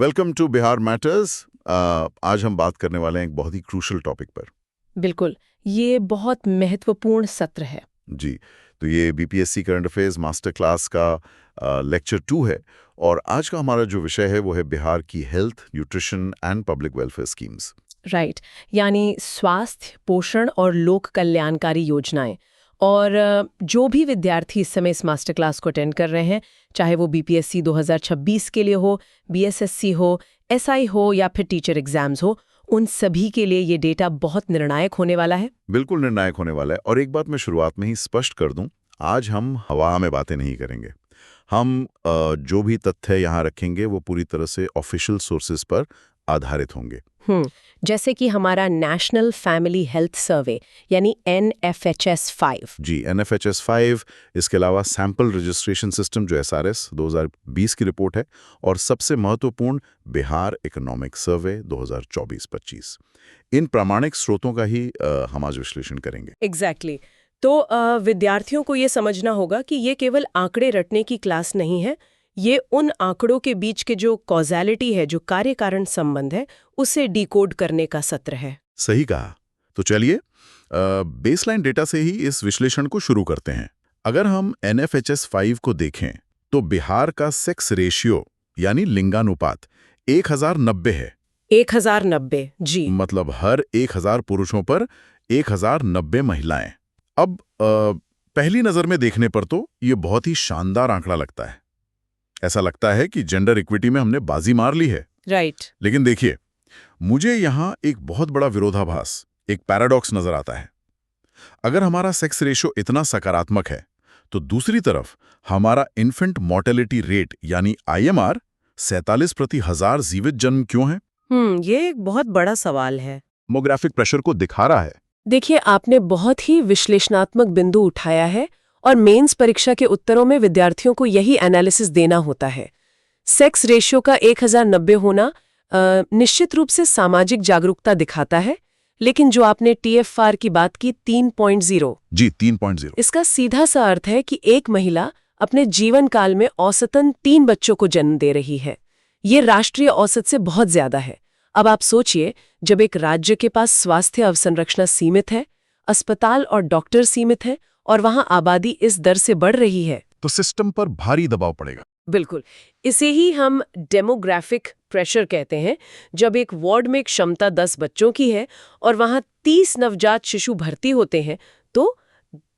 Welcome to Bihar matters. आज हम बात करने वाले हैं एक बहुत ही क्रूशल टॉपिक पर। बिल्कुल, ये बहुत महत्वपूर्ण सत्र है। जी, तो ये BPSC current affairs master class का लेक्चर 2 है और आज का हमारा जो विषय है वो है बिहार की health, nutrition and public welfare schemes. Right, यानी स्वास्थ्य, पोषण और लोक कल्याणकारी योजनाएं। और जो भी विद्यार्थी इस समय इस मास्टर क्लास को अटेंड कर रहे हैं, चाहे वो बीपीएससी 2026 के लिए हो, बीएसएससी हो, एसआई हो या फिर टीचर एग्जाम्स हो, उन सभी के लिए ये डेटा बहुत निर्णायक होने वाला है। बिल्कुल निर्णायक होने वाला है। और एक बात मैं शुरुआत में ही स्पष्ट कर दूं, आज हम हवा में बातें नहीं करेंगे। हम जो भी तथ्य यहाँ रखेंगे वो पूरी तरह से ऑफिशियल सोर्सेज पर आधारित होंगे। जैसे कि हमारा नेशनल फैमिली हेल्थ सर्वे यानी NFHS 5। जी, NFHS 5, इसके अलावा सैंपल रजिस्ट्रेशन सिस्टम जो SRS 2020 की रिपोर्ट है, और सबसे महत्वपूर्ण बिहार इकोनॉमिक सर्वे 2024-25। इन प्रामाणिक स्रोतों का ही हम आज विश्लेषण करेंगे। एग्जैक्टली तो विद्यार्थियों को ये समझना होगा कि ये केवल आंकड़े रटने की क्लास नहीं है। ये उन आंकड़ों के बीच के जो कॉजेलिटी है, जो कार्य कारण संबंध है, उसे डिकोड करने का सत्र है। सही कहा। तो चलिए बेसलाइन डेटा से ही इस विश्लेषण को शुरू करते हैं। अगर हम NFHS 5 को देखें तो बिहार का सेक्स रेशियो यानी लिंगानुपात 1090 है। 1090, जी। मतलब हर 1000 पुरुषों पर 1090 महिलाएं। अब पहली नजर में देखने पर तो ये बहुत ही शानदार आंकड़ा लगता है। ऐसा लगता है कि जेंडर इक्विटी में हमने बाजी मार ली है। राइट। लेकिन देखिए, मुझे यहाँ एक बहुत बड़ा विरोधाभास, एक पैराडॉक्स नजर आता है। अगर हमारा सेक्स रेशियो इतना सकारात्मक है तो दूसरी तरफ हमारा इन्फेंट मोर्टेलिटी रेट यानी IMR 47 प्रति हजार जीवित जन्म क्यों है? ये एक बहुत बड़ा सवाल है। डेमोग्राफिक प्रेशर को दिखा रहा है। देखिए, आपने बहुत ही विश्लेषणात्मक बिंदु उठाया है और मेंस परीक्षा के उत्तरों में विद्यार्थियों को यही एनालिसिस देना होता है। सेक्स रेशियो का 1090 होना निश्चित रूप से सामाजिक जागरूकता दिखाता है, लेकिन जो आपने TFR की बात की 3.0, जी 3.0, इसका सीधा सा अर्थ है कि एक महिला अपने जीवन काल में औसतन 3 बच्चों को जन्म दे रही है। ये राष्ट्रीय औसत से बहुत ज्यादा है। अब आप सोचिए, जब एक राज्य के पास स्वास्थ्य अवसंरचना सीमित है, अस्पताल और डॉक्टर सीमित है और वहां आबादी इस दर से बढ़ रही है, तो सिस्टम पर भारी दबाव पड़ेगा। बिल्कुल, इसे ही हम डेमोग्राफिक प्रेशर कहते हैं। जब एक वार्ड में क्षमता 10 बच्चों की है और वहां 30 नवजात शिशु भर्ती होते हैं, तो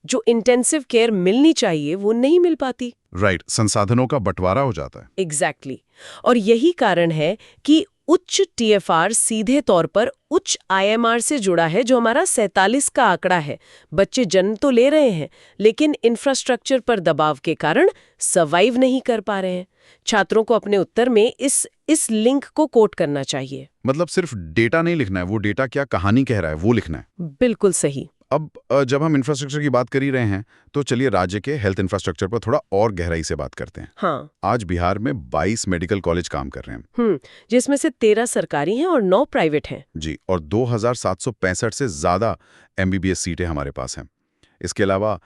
जो इंटेंसिव केयर मिलनी चाहिए वो नहीं मिल पाती। राइट, संसाधनों का बंटवारा हो जाता है। एग्जैक्टली। और यही कारण है कि उच्च TFR सीधे तौर पर उच्च IMR से जुड़ा है, जो हमारा 47 का आंकड़ा है। बच्चे जन्म तो ले रहे हैं, लेकिन इंफ्रास्ट्रक्चर पर दबाव के कारण सर्वाइव नहीं कर पा रहे हैं। छात्रों को अपने उत्तर में इस लिंक को कोट करना चाहिए। मतलब सिर्फ डेटा नहीं लिखना है, वो डेटा क्या कहानी कह रहा है वो लिखना है। बिल्कुल सही। अब जब हम इंफ्रास्ट्रक्चर की बात कर ही रहे हैं तो चलिए राज्य के हेल्थ इंफ्रास्ट्रक्चर पर थोड़ा और गहराई से बात करते हैं। हाँ। आज बिहार में 22 मेडिकल कॉलेज काम कर रहे हैं। जिसमें से 13 सरकारी हैं और 9 प्राइवेट हैं। जी, और 2765 से ज्यादा MBBS सीटें हमारे पास हैं। इसके अलावा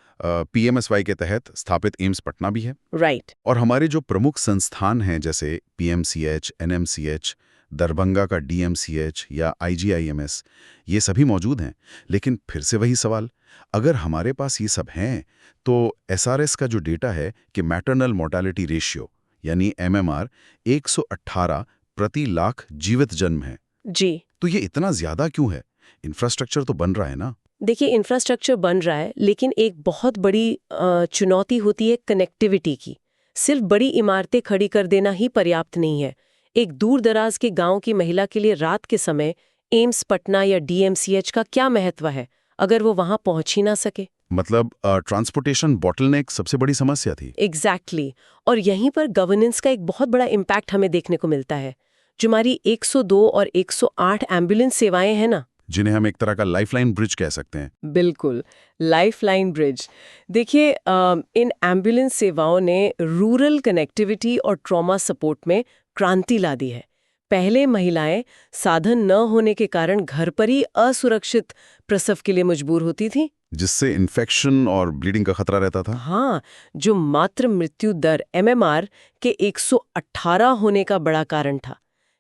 PMSY के तहत स्थापित एम्स पटना भी है। राइट। और हमारे जो प्रमुख संस्थान हैं जैसे PMCH, NMCH, दरभंगा का DMCH या IGIMS, ये सभी मौजूद हैं। लेकिन फिर से वही सवाल, अगर हमारे पास ये सब हैं तो SRS का जो डेटा है कि मैटरनल मोर्टेलिटी रेशियो यानी MMR 118 प्रति लाख जीवित जन्म है। जी। तो ये इतना ज्यादा क्यों है? इंफ्रास्ट्रक्चर तो बन रहा है ना। देखिए, इंफ्रास्ट्रक्चर बन रहा है, लेकिन एक बहुत बड़ी चुनौती होती है कनेक्टिविटी की। सिर्फ बड़ी इमारतें खड़ी कर देना ही पर्याप्त नहीं है। एक दूर दराज के गांव की महिला के लिए रात के समय एम्स पटना या DMCH का क्या महत्व है, अगर वो वहां पहुंच ही ना सके? मतलब ट्रांसपोर्टेशन बॉटलनेक सबसे बड़ी समस्या थी। एग्जैक्टली। और यहीं पर गवर्नेंस का एक बहुत बड़ा इम्पैक्ट हमें देखने को मिलता है। जो हमारी 102 और 108 एम्बुलेंस सेवाएं हैं ना, जिन्हें हम एक तरह का लाइफलाइन ब्रिज कह सकते हैं। बिल्कुल, लाइफलाइन ब्रिज। देखिए, इन एम्बुलेंस सेवाओं ने रूरल कनेक्टिविटी और ट्रॉमा सपोर्ट में क्रांति ला दी है। पहले महिलाएं साधन न होने के कारण घर पर ही असुरक्षित प्रसव के लिए मजबूर होती थी, जिससे इन्फेक्शन और ब्लीडिंग का खतरा रहता था। हाँ, जो मातृ मृत्यु दर MMR के 118 होने का बड़ा कारण था।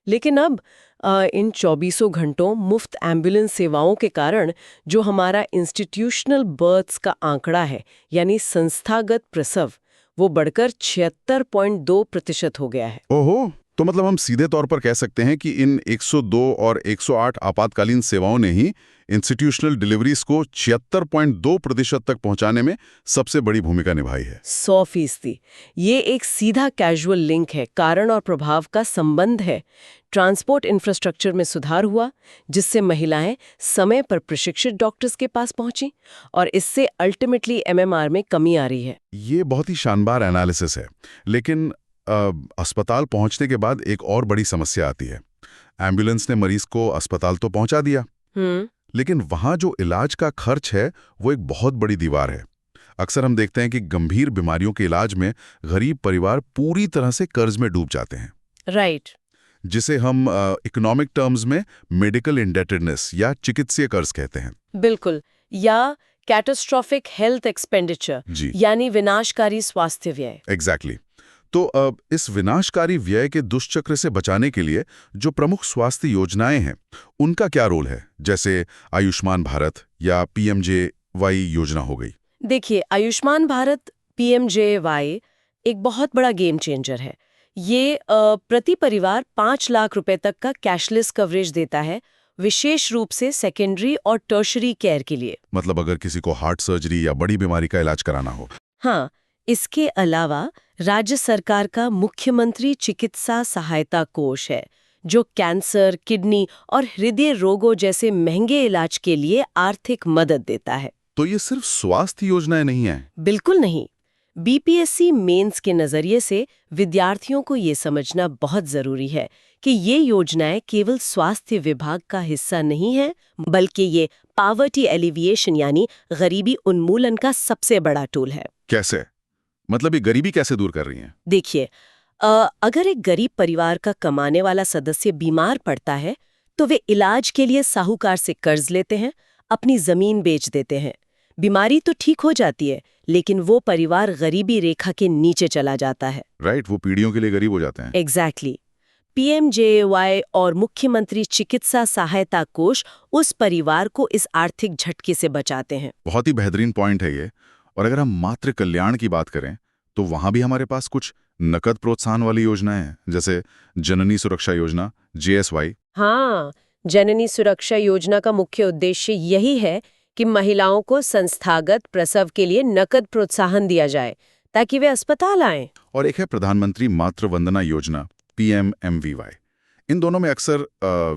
लेकिन अब इन 24 घंटों मुफ्त एम्बुलेंस सेवाओं के कारण जो हमारा इंस्टीट्यूशनल बर्थ्स का आंकड़ा है, यानी संस्थागत प्रसव, वो बढ़कर 76.2% हो गया है। ओहो, तो मतलब हम सीधे तौर पर कह सकते हैं कि इन 102 और 108 आपातकालीन सेवाओं ने ही इंस्टीट्यूशनल डिलीवरीज को 76.2% तक पहुंचाने में सबसे बड़ी भूमिका निभाई है। 100%। ये एक सीधा कैजुअल लिंक है, कारण और प्रभाव का संबंध है। ट्रांसपोर्ट इंफ्रास्ट्रक्चर में सुधार हुआ, जिससे महिलाएं समय पर प्रशिक्षित डॉक्टर्स के पास पहुंची, और इससे अल्टीमेटली एमएमआर में कमी आ रही है। ये बहुत ही शानदार एनालिसिस है, लेकिन अस्पताल पहुंचने के बाद एक और बड़ी समस्या आती है। एम्बुलेंस ने मरीज को अस्पताल तो पहुंचा दिया, लेकिन वहां जो इलाज का खर्च है वो एक बहुत बड़ी दीवार है। अक्सर हम देखते हैं कि गंभीर बीमारियों के इलाज में गरीब परिवार पूरी तरह से कर्ज में डूब जाते हैं। राइट। जिसे हम इकोनॉमिक टर्म्स में मेडिकल इंडेटेडनेस या चिकित्सीय कर्ज कहते हैं। बिल्कुल, या कैटास्ट्रोफिक हेल्थ एक्सपेंडिचर, यानी विनाशकारी स्वास्थ्य व्यय। एग्जैक्टली। तो इस विनाशकारी व्यय के दुष्चक्र से बचाने के लिए जो प्रमुख स्वास्थ्य योजनाएं हैं, उनका क्या रोल है? जैसे आयुष्मान भारत या पीएमजेवाई योजना हो गई। देखिए, आयुष्मान भारत पीएमजेवाई एक बहुत बड़ा गेम चेंजर है। ये प्रति परिवार 5 लाख रुपए तक का कैशलेस कवरेज देता है, विशेष रूप से सेकेंडरी और टर्शरी केयर के लिए। मतलब अगर किसी को हार्ट सर्जरी या बड़ी बीमारी का इलाज कराना हो। हाँ, इसके अलावा राज्य सरकार का मुख्यमंत्री चिकित्सा सहायता कोष है, जो कैंसर, किडनी और हृदय रोगों जैसे महंगे इलाज के लिए आर्थिक मदद देता है। तो ये सिर्फ स्वास्थ्य योजनाएं नहीं हैं? बिल्कुल नहीं। बीपीएससी मेंस के नजरिए से विद्यार्थियों को ये समझना बहुत जरूरी है कि ये योजनाएं केवल स्वास्थ्य विभाग का हिस्सा नहीं है, बल्कि ये पॉवर्टी एलिविएशन यानी गरीबी उन्मूलन का सबसे बड़ा टूल है। कैसे? मतलब ये गरीबी कैसे दूर कर रही हैं? देखिए, अगर एक गरीब परिवार का कमाने वाला सदस्य बीमार पड़ता है, तो वे इलाज के लिए साहूकार से कर्ज लेते हैं, अपनी जमीन बेच देते हैं। बीमारी तो ठीक हो जाती है, लेकिन वो परिवार गरीबी रेखा के नीचे चला जाता है। राइट, वो पीढ़ियों के लिए गरीब हो जाते हैं। एग्जैक्टली। पीएमजेएवाई और मुख्यमंत्री चिकित्सा सहायता कोष उस परिवार को इस आर्थिक झटके से बचाते हैं। बहुत ही बेहतरीन पॉइंट है ये। और अगर हम मातृ कल्याण की बात करें, तो वहां भी हमारे पास कुछ नकद प्रोत्साहन वाली योजनाएं हैं, जैसे जननी सुरक्षा योजना, JSY। हाँ, जननी सुरक्षा योजना का मुख्य उद्देश्य यही है कि महिलाओं को संस्थागत प्रसव के लिए नकद प्रोत्साहन दिया जाए, ताकि वे अस्पताल आएं। और एक है प्रधानमंत्री मातृ वंदना योजना, PMMVY। इन दोनों में अक्सर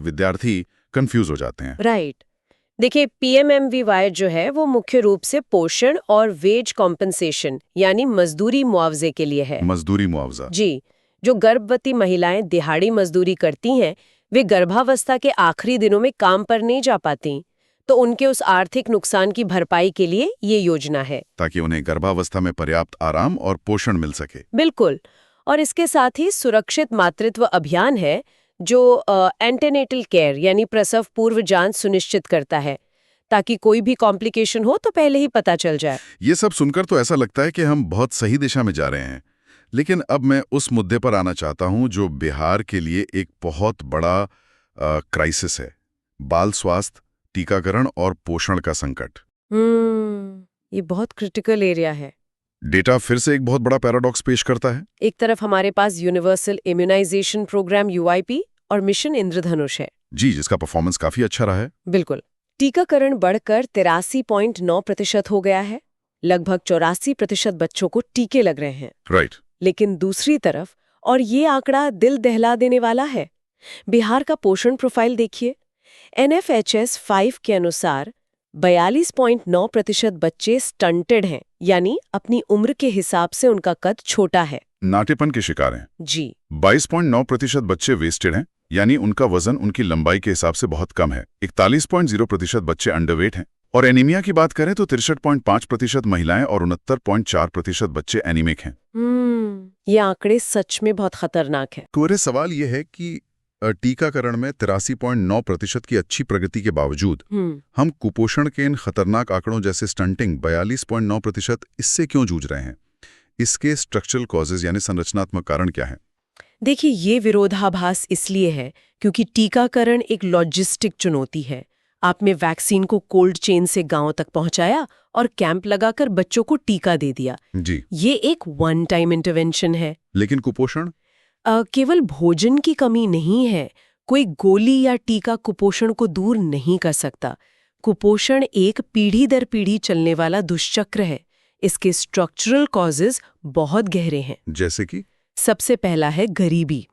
विद्यार्थी कंफ्यूज हो जाते हैं। राइट। देखिए, PMMVY जो है वो मुख्य रूप से पोषण और वेज कॉम्पनसेशन यानी मजदूरी मुआवजे के लिए है। मजदूरी मुआवजा? जी। जो गर्भवती महिलाएं दिहाड़ी मजदूरी करती हैं, वे गर्भावस्था के आखिरी दिनों में काम पर नहीं जा पाती, तो उनके उस आर्थिक नुकसान की भरपाई के लिए ये योजना है, ताकि उन्हें गर्भावस्था में पर्याप्त आराम और पोषण मिल सके। बिल्कुल। और इसके साथ ही सुरक्षित मातृत्व अभियान है, जो एंटेनेटल केयर यानी प्रसव पूर्व जांच सुनिश्चित करता है, ताकि कोई भी कॉम्प्लिकेशन हो तो पहले ही पता चल जाए। ये सब सुनकर तो ऐसा लगता है कि हम बहुत सही दिशा में जा रहे हैं। लेकिन अब मैं उस मुद्दे पर आना चाहता हूं जो बिहार के लिए एक बहुत बड़ा क्राइसिस है, बाल स्वास्थ्य, टीकाकरण और पोषण का संकट। ये बहुत क्रिटिकल एरिया है। डेटा फिर से एक बहुत बड़ा पैराडॉक्स पेश करता है। एक तरफ हमारे पास यूनिवर्सल इम्यूनाइजेशन प्रोग्राम UIP और मिशन इंद्रधनुष है जी, जिसका परफॉर्मेंस काफी अच्छा रहा है। बिल्कुल। टीकाकरण बढ़कर 83.9% हो गया है। लगभग 84% बच्चों को टीके लग रहे हैं। राइट। लेकिन दूसरी तरफ, और ये आंकड़ा दिल दहला देने वाला है, बिहार का पोषण प्रोफाइल देखिए। NFHS 5 के अनुसार 42.9% बच्चे स्टंटेड हैं, यानी अपनी उम्र के हिसाब से उनका कद छोटा है, नाटेपन के शिकार हैं। जी। 22.9% बच्चे वेस्टेड हैं, यानी उनका वजन उनकी लंबाई के हिसाब से बहुत कम है। 41.0% बच्चे अंडरवेट हैं। और एनीमिया की बात करें तो 63.5% महिलाएं और 69.4% बच्चे एनीमिक हैं। ये आंकड़े सच में बहुत खतरनाक है। तो सवाल ये है कि टीकाकरण में 83.9% की अच्छी प्रगति के बावजूद हम कुपोषण के इन खतरनाक आंकड़ों जैसे स्टंटिंग 42.9% इससे क्यों जूझ रहे हैं? इसके स्ट्रक्चरल कॉजेज यानी संरचनात्मक कारण क्या है? देखिए, ये विरोधाभास इसलिए है क्योंकि टीकाकरण एक लॉजिस्टिक चुनौती है। आपने वैक्सीन को कोल्ड चेन से गांव तक पहुंचाया और कैंप लगाकर बच्चों को टीका दे दिया। जी। ये एक वन टाइम इंटरवेंशन है। लेकिन कुपोषण? केवल भोजन की कमी नहीं है। कोई गोली या टीका कुपोषण को दूर नहीं कर सकता। कुपोषण एक पीढ़ी दर पीढ़ी चलने वाला दुष्चक्र है। इसके स्ट्रक्चरल कॉजेज बहुत गहरे हैं। जैसे कि? सबसे पहला है गरीबी।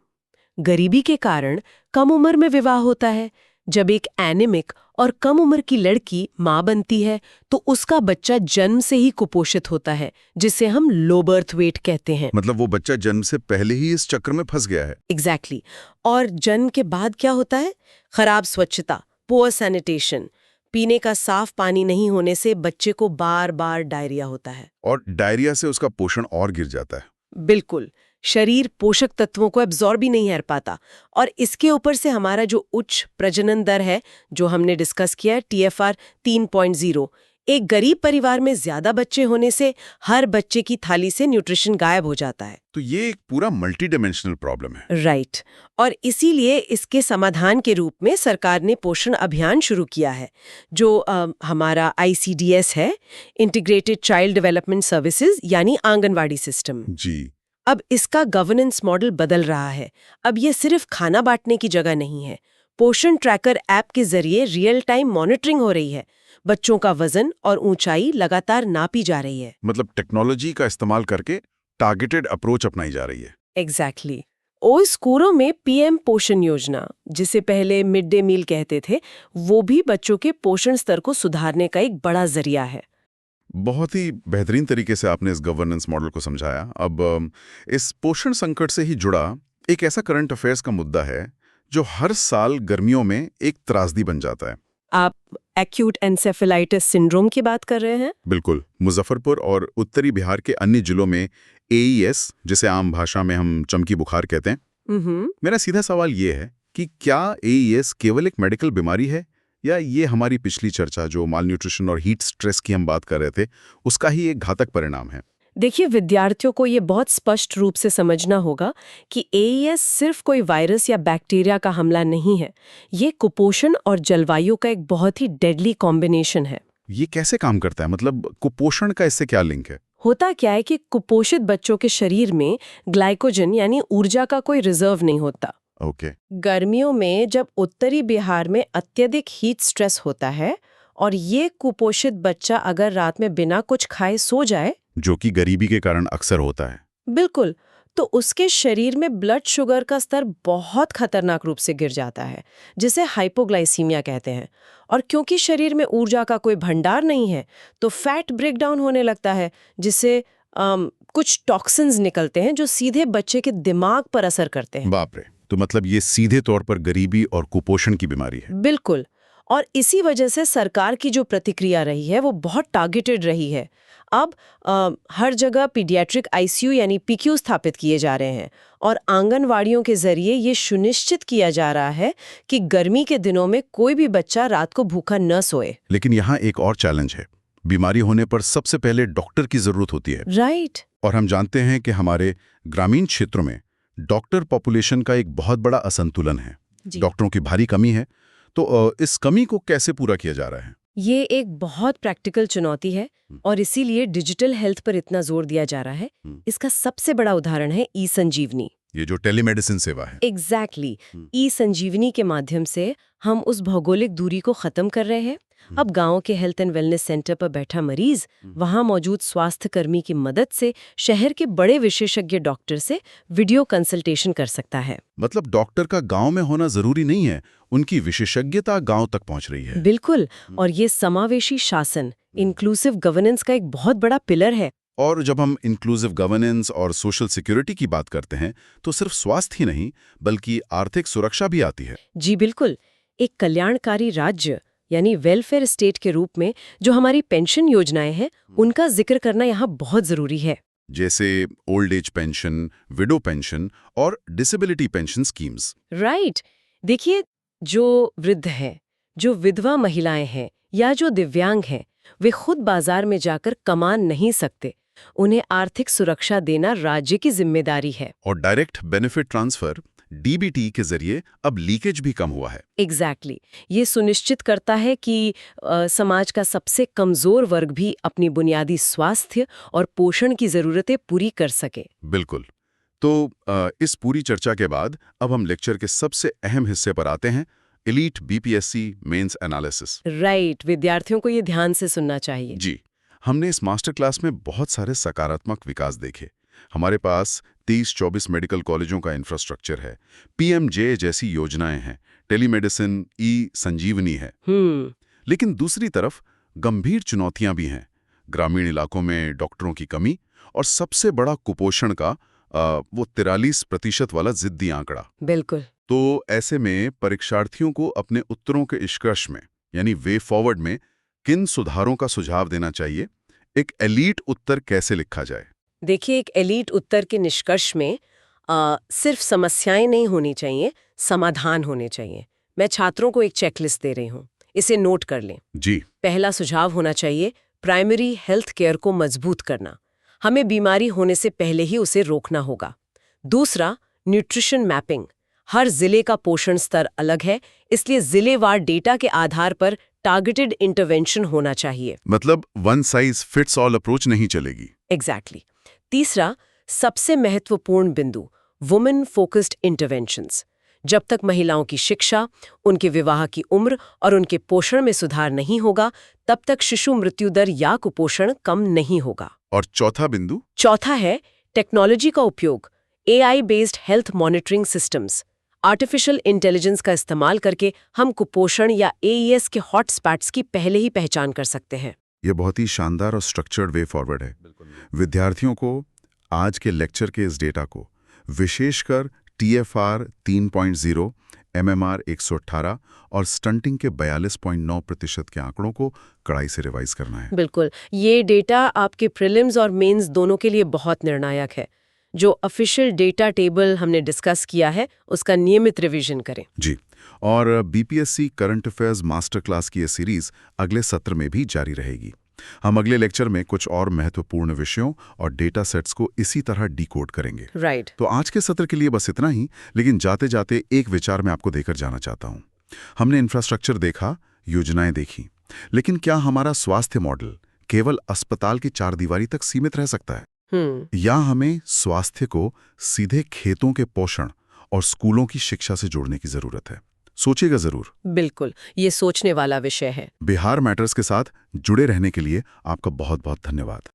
गरीबी के कारण कम उम्र में विवाह होता है। जब एक एनीमिक और कम उम्र की लड़की मां बनती है तो उसका बच्चा जन्म से ही कुपोषित होता है, जिसे हम लो बर्थ वेट कहते हैं। मतलब वो बच्चा जन्म से पहले ही इस चक्र में फंस गया है। एग्जैक्टली। और जन्म के बाद क्या होता है? खराब स्वच्छता, पुअर सैनिटेशन, पीने का साफ पानी नहीं होने से बच्चे को बार बार डायरिया होता है। और डायरिया से उसका पोषण और गिर जाता है। बिल्कुल, शरीर पोषक तत्वों को एब्जॉर्ब भी नहीं कर पाता। और इसके ऊपर से हमारा जो उच्च प्रजनन दर है, जो हमने डिस्कस किया है, TFR 3.0, एक गरीब परिवार में ज्यादा बच्चे होने से हर बच्चे की थाली से न्यूट्रिशन गायब हो जाता है। तो ये एक पूरा मल्टी डायमेंशनल प्रॉब्लम है। राइट। और इसीलिए इसके समाधान के रूप में सरकार ने पोषण अभियान शुरू किया है, जो हमारा ICDS है, इंटीग्रेटेड चाइल्ड डेवलपमेंट सर्विसेज, यानी आंगनवाड़ी सिस्टम। जी। अब इसका गवर्नेंस मॉडल बदल रहा है। अब ये सिर्फ खाना बांटने की जगह नहीं है। पोषण ट्रैकर ऐप के जरिए रियल टाइम मॉनिटरिंग हो रही है। बच्चों का वजन और ऊंचाई लगातार नापी जा रही है। मतलब टेक्नोलॉजी का इस्तेमाल करके टारगेटेड अप्रोच अपनाई जा रही है। एग्जैक्टली। और स्कूलों में PM पोषण योजना, जिसे पहले मिड डे मील कहते थे, वो भी बच्चों के पोषण स्तर को सुधारने का एक बड़ा जरिया है। बहुत ही बेहतरीन तरीके से आपने इस गवर्नेंस मॉडल को समझाया। अब इस पोषण संकट से ही जुड़ा एक ऐसा करंट अफेयर्स का मुद्दा है जो हर साल गर्मियों में एक त्रासदी बन जाता है। आप एक्यूट एन्सेफेलाइटिस सिंड्रोम की बात कर रहे हैं? बिल्कुल। मुजफ्फरपुर और उत्तरी बिहार के अन्य जिलों में AES, जिसे आम भाषा में हम चमकी बुखार कहते हैं। मेरा सीधा सवाल ये है कि क्या AES केवल एक मेडिकल बीमारी है, या ये हमारी पिछली चर्चा जो मालन्यूट्रिशन और हीट स्ट्रेस की हम बात कर रहे थे, उसका ही एक घातक परिणाम है? देखिए, विद्यार्थियों को ये बहुत स्पष्ट रूप से समझना होगा कि AES सिर्फ कोई वायरस या बैक्टीरिया का हमला नहीं है। ये कुपोषण और जलवायु का एक बहुत ही डेडली कॉम्बिनेशन है। ये कैसे काम करता है? मतलब कुपोषण का इससे क्या लिंक है? होता क्या है कि कुपोषित बच्चों के शरीर में ग्लाइकोजन यानी ऊर्जा का कोई रिजर्व नहीं होता। ओके। गर्मियों में जब उत्तरी बिहार में अत्यधिक हीट स्ट्रेस होता है और ये कुपोषित बच्चा अगर रात में बिना कुछ खाए सो जाए, जो कि गरीबी के कारण अक्सर होता है। बिल्कुल, तो उसके शरीर में ब्लड शुगर का स्तर बहुत खतरनाक रूप से गिर जाता है, जिसे हाइपोग्लाइसीमिया कहते हैं। और क्योंकि शरीर में ऊर्जा का कोई भंडार नहीं है, तो फैट ब्रेकडाउन होने लगता है, जिससे कुछ टॉक्सिन्स निकलते हैं जो सीधे बच्चे के दिमाग पर असर करते हैं। बाप रे! तो मतलब ये सीधे तौर पर गरीबी और कुपोषण की बीमारी है। बिल्कुल। और इसी वजह से सरकार की जो प्रतिक्रिया रही है वो बहुत टारगेटेड रही है। अब हर जगह पीडियाट्रिक ICU यानी PQ स्थापित किए जा रहे हैं और आंगनवाड़ियों के जरिए ये सुनिश्चित किया जा रहा है कि गर्मी के दिनों में कोई भी बच्चा रात को भूखा न सोए। लेकिन यहाँ एक और चैलेंज है। बीमारी होने पर सबसे पहले डॉक्टर की जरूरत होती है। राइट। और हम जानते हैं कि हमारे ग्रामीण क्षेत्रों में डॉक्टर पॉपुलेशन का एक बहुत बड़ा असंतुलन है। डॉक्टरों की भारी कमी है। तो इस कमी को कैसे पूरा किया जा रहा है? ये एक बहुत प्रैक्टिकल चुनौती है और इसीलिए डिजिटल हेल्थ पर इतना जोर दिया जा रहा है। इसका सबसे बड़ा उदाहरण है ई-संजीवनी। ये जो टेलीमेडिसिन सेवा है। एग्जैक्टली। ई-संजीवनी के माध्यम से हम उस भौगोलिक दूरी को खत्म कर रहे हैं। अब गांव के हेल्थ एंड वेलनेस सेंटर पर बैठा मरीज वहां मौजूद स्वास्थ्य कर्मी की मदद से शहर के बड़े विशेषज्ञ डॉक्टर से वीडियो कंसल्टेशन कर सकता है। मतलब डॉक्टर का गांव में होना जरूरी नहीं है, उनकी विशेषज्ञता गांव तक पहुंच रही है। बिल्कुल। और ये समावेशी शासन, इंक्लूसिव गवर्नेंस का एक बहुत बड़ा पिलर है। और जब हम इंक्लूसिव गवर्नेंस और सोशल सिक्योरिटी की बात करते हैं तो सिर्फ स्वास्थ्य ही नहीं बल्कि आर्थिक सुरक्षा भी आती है। जी बिल्कुल। एक कल्याणकारी राज्य यानी वेलफेयर स्टेट के रूप में जो हमारी पेंशन योजनाएं हैं, उनका जिक्र करना यहाँ बहुत जरूरी है। जैसे old age pension, window pension और डिसेबिलिटी पेंशन स्कीम्स। राइट। देखिए, जो वृद्ध हैं, जो विधवा महिलाएं हैं या जो दिव्यांग हैं, वे खुद बाजार में जाकर कमा नहीं सकते, उन्हें आर्थिक सुरक्षा देना राज्य की जिम्मेदारी है। और डायरेक्ट बेनिफिट ट्रांसफर डीबीटी के जरिए अब लीकेज भी कम हुआ है। एग्जैक्टली ये सुनिश्चित करता है कि समाज का सबसे कमजोर वर्ग भी अपनी बुनियादी स्वास्थ्य और पोषण की जरूरतें पूरी कर सके। बिल्कुल। तो इस पूरी चर्चा के बाद अब हम लेक्चर के सबसे अहम हिस्से पर आते हैं, elite BPSC mains analysis. Right, विद्यार्थियों को ये ध्यान से सुनना चाहिए। जी, हमने इस मास्टर क्लास में बहुत सारे सकारात्मक विकास देखे। हमारे पास 30-24 मेडिकल कॉलेजों का इंफ्रास्ट्रक्चर है, पीएमजे जैसी योजनाएं हैं, टेलीमेडिसिन, ई संजीवनी है। लेकिन दूसरी तरफ गंभीर चुनौतियां भी हैं। ग्रामीण इलाकों में डॉक्टरों की कमी और सबसे बड़ा कुपोषण का वो 43% वाला जिद्दी आंकड़ा। बिल्कुल। तो ऐसे में परीक्षार्थियों को अपने उत्तरों के निष्कर्ष में यानी वे फॉरवर्ड में किन सुधारों का सुझाव देना चाहिए? एक एलीट उत्तर कैसे लिखा जाए? देखिए, एक एलीट उत्तर के निष्कर्ष में सिर्फ समस्याएं नहीं होनी चाहिए, समाधान होने चाहिए। मैं छात्रों को एक चेकलिस्ट दे रही हूँ, इसे नोट कर लें। जी। पहला सुझाव होना चाहिए प्राइमरी हेल्थ केयर को मजबूत करना। हमें बीमारी होने से पहले ही उसे रोकना होगा। दूसरा, न्यूट्रिशन मैपिंग। हर जिले का पोषण स्तर अलग है, इसलिए जिलेवार डेटा के आधार पर टारगेटेड इंटरवेंशन होना चाहिए। मतलब one size fits all approach नहीं चलेगी। एग्जैक्टली। तीसरा, सबसे महत्वपूर्ण बिंदु, वुमेन फोकस्ड इंटरवेंशंस। जब तक महिलाओं की शिक्षा, उनके विवाह की उम्र और उनके पोषण में सुधार नहीं होगा, तब तक शिशु मृत्यु दर या कुपोषण कम नहीं होगा। और चौथा बिंदु? चौथा है टेक्नोलॉजी का उपयोग, AI based health monitoring systems. Artificial intelligence का इस्तेमाल करके हम कुपोषण या AES के हॉटस्पॉट्स की पहले ही पहचान कर सकते हैं। ये बहुत ही शानदार और स्ट्रक्चर्ड वे फॉरवर्ड है। विद्यार्थियों को आज के लेक्चर के इस डेटा को विशेषकर TFR 3.0, MMR 118 और स्टंटिंग के 42.9% के आंकड़ों को कड़ाई से रिवाइज करना है। बिल्कुल, ये डेटा आपके प्रीलिम्स और मेंस दोनों के लिए बहुत निर्णायक है। जो ऑफिशियल डेटा टेबल हमने डिस्कस किया है, उसका नियमित रिवीजन करें। जी, और BPSC current affairs master class की ये सीरीज अगले सत्र में भी जारी रहेगी। हम अगले लेक्चर में कुछ और महत्वपूर्ण विषयों और डेटा सेट्स को इसी तरह डिकोड करेंगे। राइट। तो आज के सत्र के लिए बस इतना ही, लेकिन जाते जाते एक विचार मैं आपको देकर जाना चाहता हूँ। हमने इंफ्रास्ट्रक्चर देखा, योजनाएं देखी, लेकिन क्या हमारा स्वास्थ्य मॉडल केवल अस्पताल की चारदीवारी तक सीमित रह सकता है? या हमें स्वास्थ्य को सीधे खेतों के पोषण और स्कूलों की शिक्षा से जोड़ने की जरूरत है? सोचिएगा जरूर। बिल्कुल, ये सोचने वाला विषय है। बिहार मैटर्स के साथ जुड़े रहने के लिए आपका बहुत बहुत धन्यवाद।